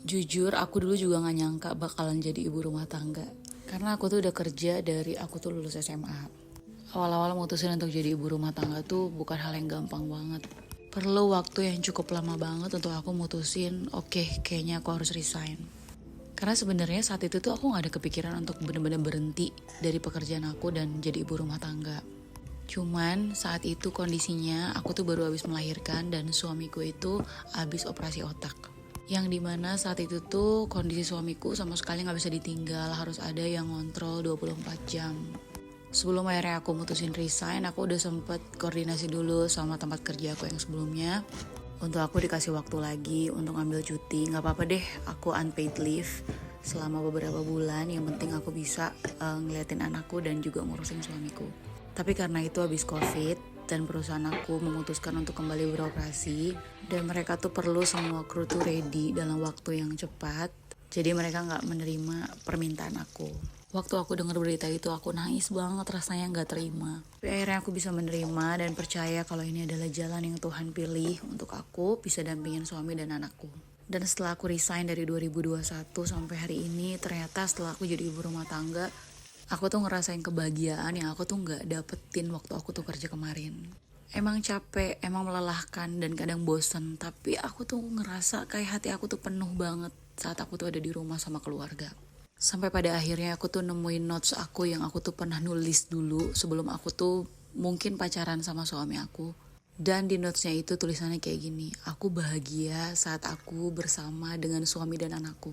Jujur, aku dulu juga gak nyangka bakalan jadi ibu rumah tangga. Karena aku tuh udah kerja dari aku tuh lulus SMA. Awal-awal mutusin untuk jadi ibu rumah tangga tuh bukan hal yang gampang banget. Perlu waktu yang cukup lama banget untuk aku mutusin, oke, kayaknya aku harus resign. Karena sebenarnya saat itu tuh aku gak ada kepikiran untuk bener-bener berhenti dari pekerjaan aku dan jadi ibu rumah tangga. Cuman saat itu kondisinya aku tuh baru habis melahirkan dan suamiku itu habis operasi otak. Yang dimana saat itu tuh kondisi suamiku sama sekali gak bisa ditinggal, harus ada yang ngontrol 24 jam. Sebelum akhirnya aku mutusin resign, aku udah sempet koordinasi dulu sama tempat kerja aku yang sebelumnya. Untuk aku dikasih waktu lagi untuk ambil cuti, gak apa-apa deh aku unpaid leave selama beberapa bulan. Yang penting aku bisa ngeliatin anakku dan juga ngurusin suamiku. Tapi karena itu habis covid dan perusahaan aku memutuskan untuk kembali beroperasi dan mereka tuh perlu semua kru tuh ready dalam waktu yang cepat, jadi mereka gak menerima permintaan aku. Waktu aku dengar berita itu aku nangis banget, rasanya gak terima. Tapi akhirnya aku bisa menerima dan percaya kalau ini adalah jalan yang Tuhan pilih untuk aku bisa dampingin suami dan anakku. Dan setelah aku resign dari 2021 sampai hari ini, ternyata setelah aku jadi ibu rumah tangga, aku tuh ngerasain kebahagiaan yang aku tuh gak dapetin waktu aku tuh kerja kemarin. Emang capek, emang melelahkan dan kadang bosen, tapi aku tuh ngerasa kayak hati aku tuh penuh banget saat aku tuh ada di rumah sama keluarga. Sampai pada akhirnya aku tuh nemuin notes aku yang aku tuh pernah nulis dulu sebelum aku tuh mungkin pacaran sama suami aku. Dan di notesnya itu tulisannya kayak gini, aku bahagia saat aku bersama dengan suami dan anakku.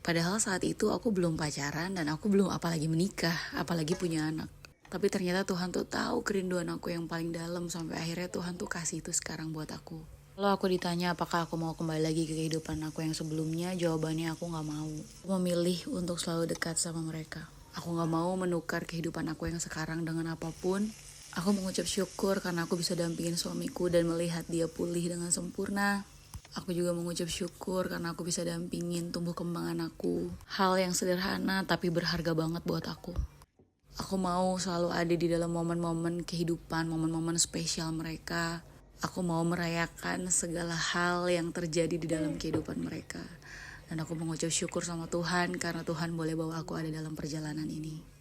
Padahal saat itu aku belum pacaran dan aku belum apalagi menikah, apalagi punya anak. Tapi ternyata Tuhan tuh tahu kerinduan aku yang paling dalam sampai akhirnya Tuhan tuh kasih itu sekarang buat aku. Kalau aku ditanya apakah aku mau kembali lagi ke kehidupan aku yang sebelumnya, jawabannya aku gak mau. Aku memilih untuk selalu dekat sama mereka. Aku gak mau menukar kehidupan aku yang sekarang dengan apapun. Aku mengucap syukur karena aku bisa dampingin suamiku dan melihat dia pulih dengan sempurna. Aku juga mengucap syukur karena aku bisa dampingin tumbuh kembang anakku. Hal yang sederhana tapi berharga banget buat aku. Aku mau selalu ada di dalam momen-momen kehidupan, momen-momen spesial mereka. Aku mau merayakan segala hal yang terjadi di dalam kehidupan mereka. Dan aku mengucap syukur sama Tuhan karena Tuhan boleh bawa aku ada dalam perjalanan ini.